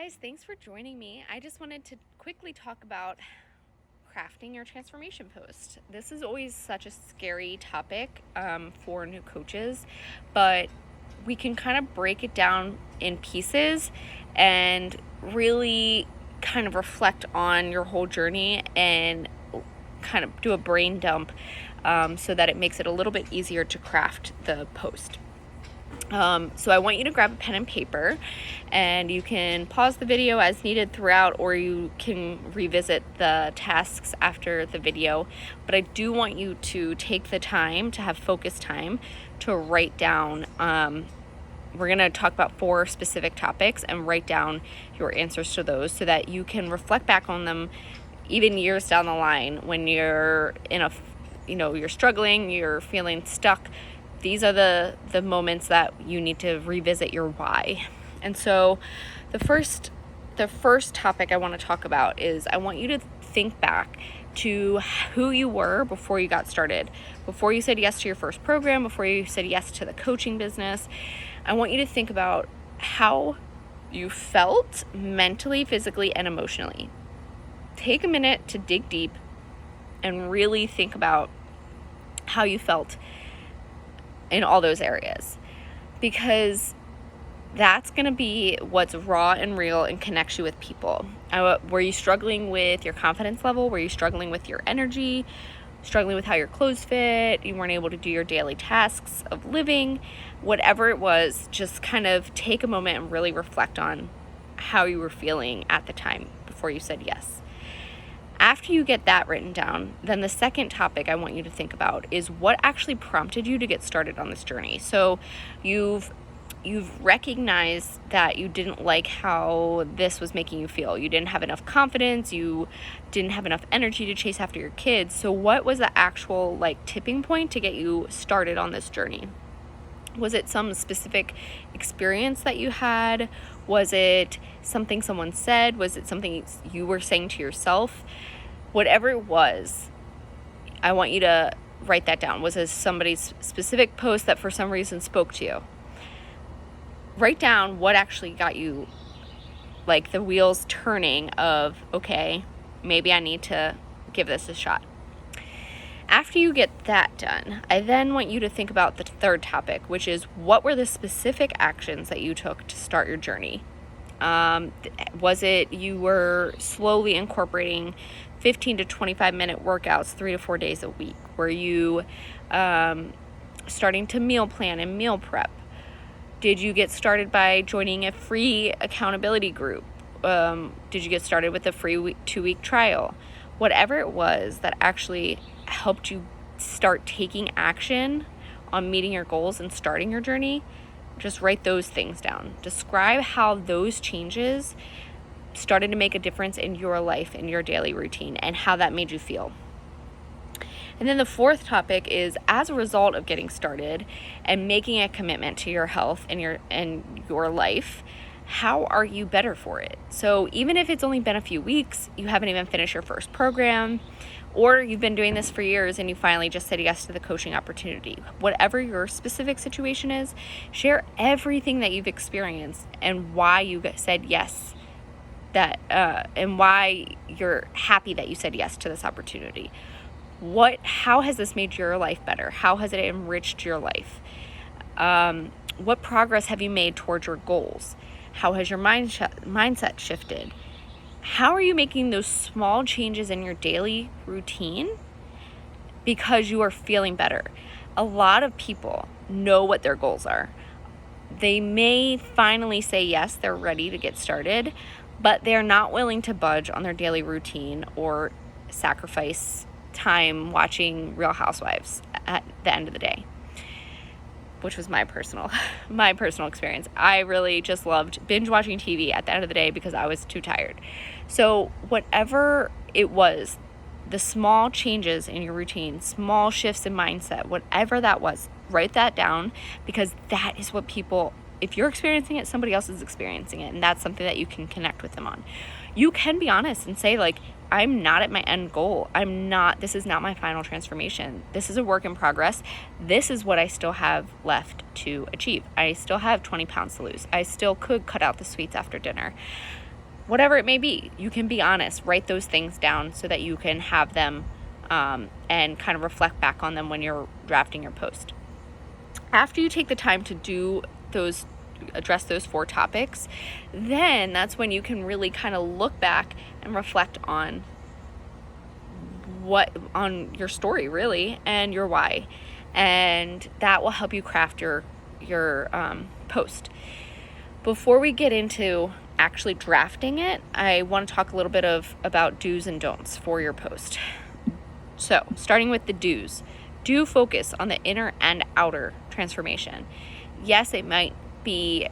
guys, thanks for joining me. I just wanted to quickly talk about crafting your transformation post. This is always such a scary topic for new coaches, but we can kind of break it down in pieces and really kind of reflect on your whole journey and kind of do a brain dump so that it makes it a little bit easier to craft the post. So I want you to grab a pen and paper, and you can pause the video as needed throughout, or you can revisit the tasks after the video. But I do want you to take the time to have focus time to write down. We're going to talk about 4 specific topics and write down your answers to those so that you can reflect back on them even years down the line when you're you're struggling, you're feeling stuck. These are the moments that you need to revisit your why. And so the first topic I want to talk about is I want you to think back to who you were before you got started, before you said yes to your first program, before you said yes to the coaching business. I want you to think about how you felt mentally, physically, and emotionally. Take a minute to dig deep and really think about how you felt in all those areas, because that's going to be what's raw and real and connects you with people. Were you struggling with your confidence level? Were you struggling with your energy? Struggling with how your clothes fit? You weren't able to do your daily tasks of living? Whatever it was, just kind of take a moment and really reflect on how you were feeling at the time before you said yes. After you get that written down, then the second topic I want you to think about is what actually prompted you to get started on this journey. So you've recognized that you didn't like how this was making you feel. You didn't have enough confidence. You didn't have enough energy to chase after your kids. So what was the actual tipping point to get you started on this journey? Was it some specific experience that you had? Was it something someone said? Was it something you were saying to yourself? Whatever it was, I want you to write that down. Was it somebody's specific post that for some reason spoke to you? Write down what actually got you the wheels turning of, okay, maybe I need to give this a shot. After you get that done, I then want you to think about the third topic, which is what were the specific actions that you took to start your journey? Was it you were slowly incorporating 15 to 25 minute workouts 3 to 4 days a week? Were you starting to meal plan and meal prep? Did you get started by joining a free accountability group? Did you get started with a free 2-week trial? Whatever it was that actually helped you start taking action on meeting your goals and starting your journey, just write those things down. Describe how those changes started to make a difference in your life, in your daily routine, and how that made you feel. And then the fourth topic is, as a result of getting started and making a commitment to your health and your life, how are you better for it? So even if it's only been a few weeks, you haven't even finished your first program, or you've been doing this for years and you finally just said yes to the coaching opportunity, whatever your specific situation is, share everything that you've experienced and why you said yes, and why you're happy that you said yes to this opportunity. How has this made your life better? How has it enriched your life? What progress have you made towards your goals? How has your mindset shifted? How are you making those small changes in your daily routine because you are feeling better? A lot of people know what their goals are. They may finally say yes, they're ready to get started, but they're not willing to budge on their daily routine or sacrifice time watching Real Housewives at the end of the day, which was my personal experience. I really just loved binge watching TV at the end of the day because I was too tired. So whatever it was, the small changes in your routine, small shifts in mindset, whatever that was, write that down, because that is what people, if you're experiencing it, somebody else is experiencing it, and that's something that you can connect with them on. You can be honest and say, I'm not at my end goal. This is not my final transformation. This is a work in progress. This is what I still have left to achieve. I still have 20 pounds to lose. I still could cut out the sweets after dinner. whatever it may be. You can be honest, write those things down so that you can have them and kind of reflect back on them when you're drafting your post. After you take the time to address those 4 topics, then that's when you can really kind of look back and reflect on your story, really, and your why. And that will help you craft your post. Before we get into actually drafting it, I want to talk a little bit about do's and don'ts for your post. So, starting with the do's. Do focus on the inner and outer transformation. Yes, it might be,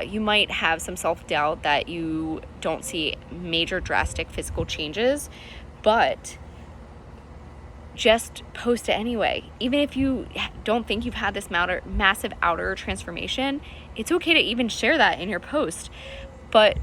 you might have some self-doubt that you don't see major drastic physical changes, but just post it anyway. Even if you don't think you've had this massive outer transformation, it's okay to even share that in your post. But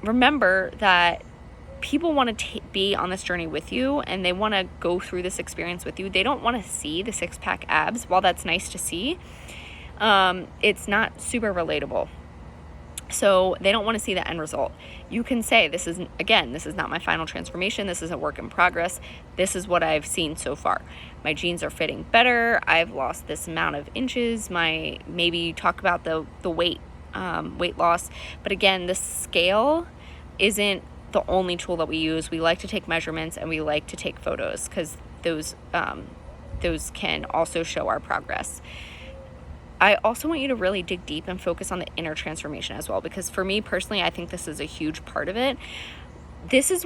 remember that people want to be on this journey with you, and they want to go through this experience with you. They don't want to see the 6-pack abs. While that's nice to see, it's not super relatable. So they don't want to see the end result. You can say, this is not my final transformation. This is a work in progress. This is what I've seen so far. My jeans are fitting better. I've lost this amount of inches. Maybe talk about the weight loss. But again, the scale isn't the only tool that we use. We like to take measurements and we like to take photos because those can also show our progress. I also want you to really dig deep and focus on the inner transformation as well, because for me personally, I think this is a huge part of it. This is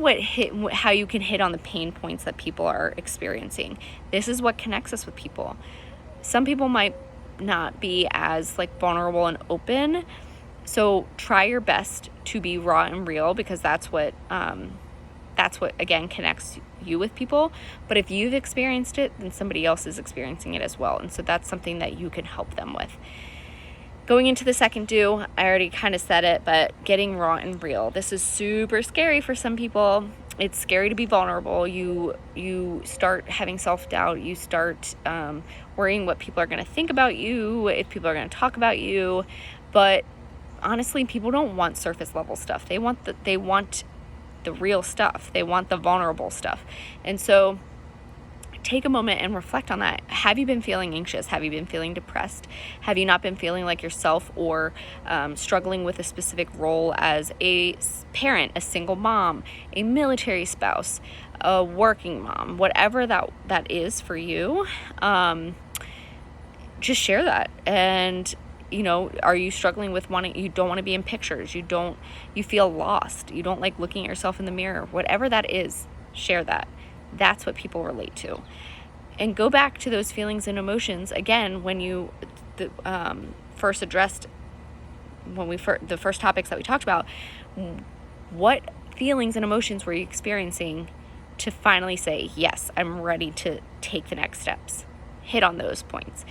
how you can hit on the pain points that people are experiencing. This is what connects us with people. Some people might not be as vulnerable and open, so try your best to be raw and real, because that's what again connects you with people. But if you've experienced it, then somebody else is experiencing it as well, and so that's something that you can help them with. Going into the second do, I already kind of said it, but getting raw and real. This is super scary for some people. It's scary to be vulnerable. You start having self-doubt. You start worrying what people are going to think about you, if people are going to talk about you. But honestly, people don't want surface level stuff. They want the real stuff. They want the vulnerable stuff. And so take a moment and reflect on that. Have you been feeling anxious? Have you been feeling depressed? Have you not been feeling like yourself, or struggling with a specific role as a parent, a single mom, a military spouse, a working mom, whatever that is for you? Just share that. And are you struggling with you don't want to be in pictures, you feel lost, you don't like looking at yourself in the mirror, whatever that is, share that. That's what people relate to. And go back to those feelings and emotions again when you first addressed, the first topics that we talked about. What feelings and emotions were you experiencing to finally say, yes, I'm ready to take the next steps? Hit on those points.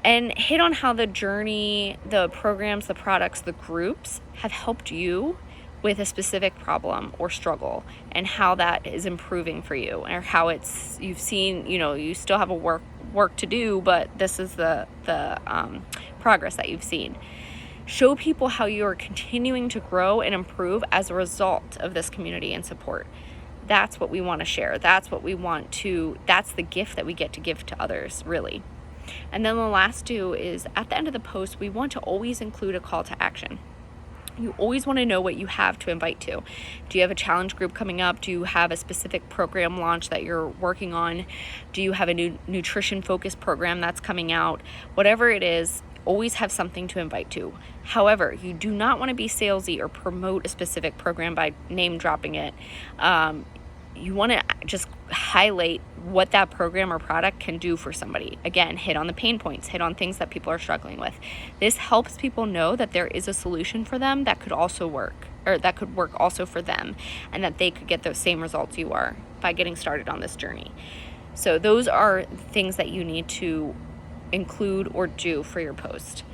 And hit on how the journey, the programs, the products, the groups have helped you with a specific problem or struggle, and how that is improving for you, or how you've seen, you still have a work to do, but this is the progress that you've seen. Show people how you are continuing to grow and improve as a result of this community and support. That's what we want to share. That's the gift that we get to give to others, really. And then the last do is, at the end of the post, we want to always include a call to action. You always want to know what you have to invite to. Do you have a challenge group coming up? Do you have a specific program launch that you're working on? Do you have a new nutrition focused program that's coming out? Whatever it is, always have something to invite to. However, you do not want to be salesy or promote a specific program by name dropping it. You want to just highlight what that program or product can do for somebody. Again, hit on the pain points, hit on things that people are struggling with. This helps people know that there is a solution for them that could also work, or that could work also for them, and that they could get those same results you are by getting started on this journey. So those are things that you need to include or do for your post.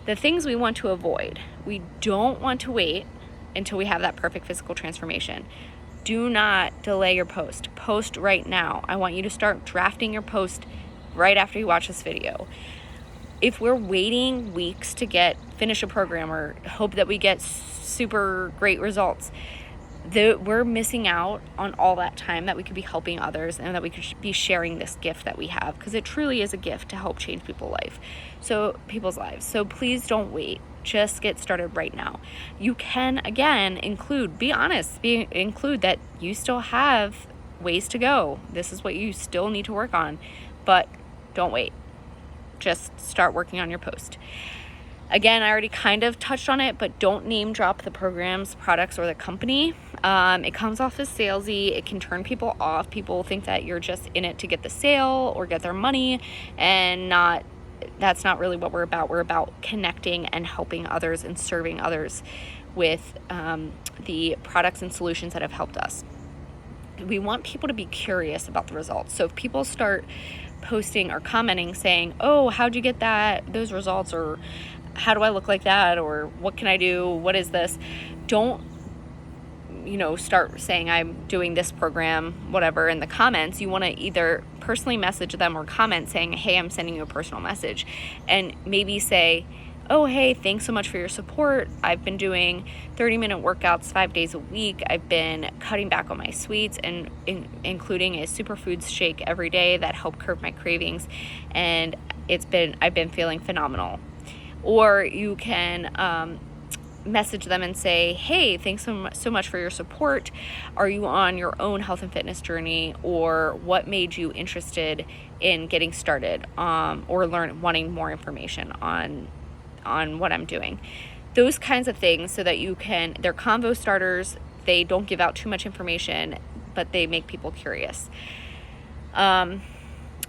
The things we want to avoid: we don't want to wait until we have that perfect physical transformation. Do not delay your post. Post right now. I want you to start drafting your post right after you watch this video. If we're waiting weeks to finish a program, or hope that we get super great results. We're missing out on all that time that we could be helping others and that we could be sharing this gift that we have, because it truly is a gift to help change people's lives. So please don't wait. Just get started right now. You can, again, include that you still have ways to go. This is what you still need to work on, but don't wait. Just start working on your post. Again, I already kind of touched on it, but don't name drop the programs, products, or the company. It comes off as salesy. It can turn people off. People think that you're just in it to get the sale or get their money, and that's not really what we're about. We're about connecting and helping others and serving others with the products and solutions that have helped us. We want people to be curious about the results. So if people start posting or commenting saying, oh, how'd you get those results, or how do I look like that, or what can I do, what is this, don't start saying I'm doing this program, whatever, in the comments. You want to either personally message them or comment saying, hey, I'm sending you a personal message, and maybe say, oh, hey, thanks so much for your support. I've been doing 30-minute workouts 5 days a week. I've been cutting back on my sweets and including a superfoods shake every day that helped curb my cravings, and I've been feeling phenomenal. Or you can message them and say, hey, thanks so much for your support. Are you on your own health and fitness journey, or what made you interested in getting started, or wanting more information on what I'm doing? Those kinds of things, so that they're convo starters. They don't give out too much information, but they make people curious. And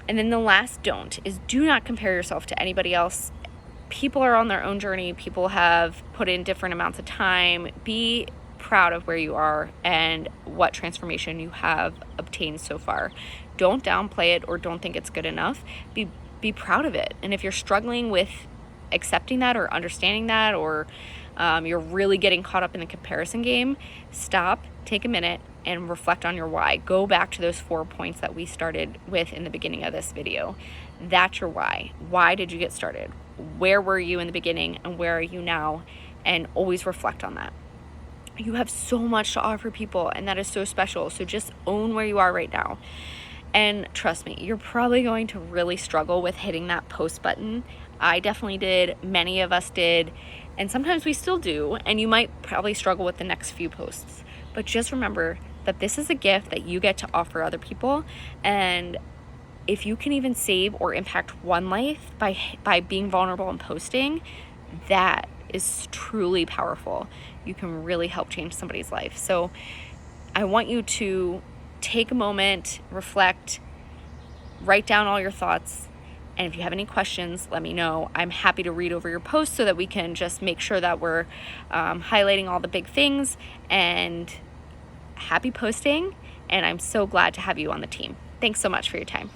then the last don't is, do not compare yourself to anybody else. People are on their own journey. People have put in different amounts of time. Be proud of where you are and what transformation you have obtained so far. Don't downplay it or don't think it's good enough. Be proud of it. And if you're struggling with accepting that or understanding that, or you're really getting caught up in the comparison game, stop, take a minute, and reflect on your why. Go back to those 4 points that we started with in the beginning of this video. That's your why. Why did you get started? Where were you in the beginning and where are you now? And always reflect on that. You have so much to offer people, and that is so special. So just own where you are right now. And trust me, you're probably going to really struggle with hitting that post button. I definitely did. Many of us did. And sometimes we still do. And you might probably struggle with the next few posts. But just remember that this is a gift that you get to offer other people. And if you can even save or impact one life by being vulnerable and posting, that is truly powerful. You can really help change somebody's life. So I want you to take a moment, reflect, write down all your thoughts. And if you have any questions, let me know. I'm happy to read over your posts so that we can just make sure that we're highlighting all the big things. And happy posting. And I'm so glad to have you on the team. Thanks so much for your time.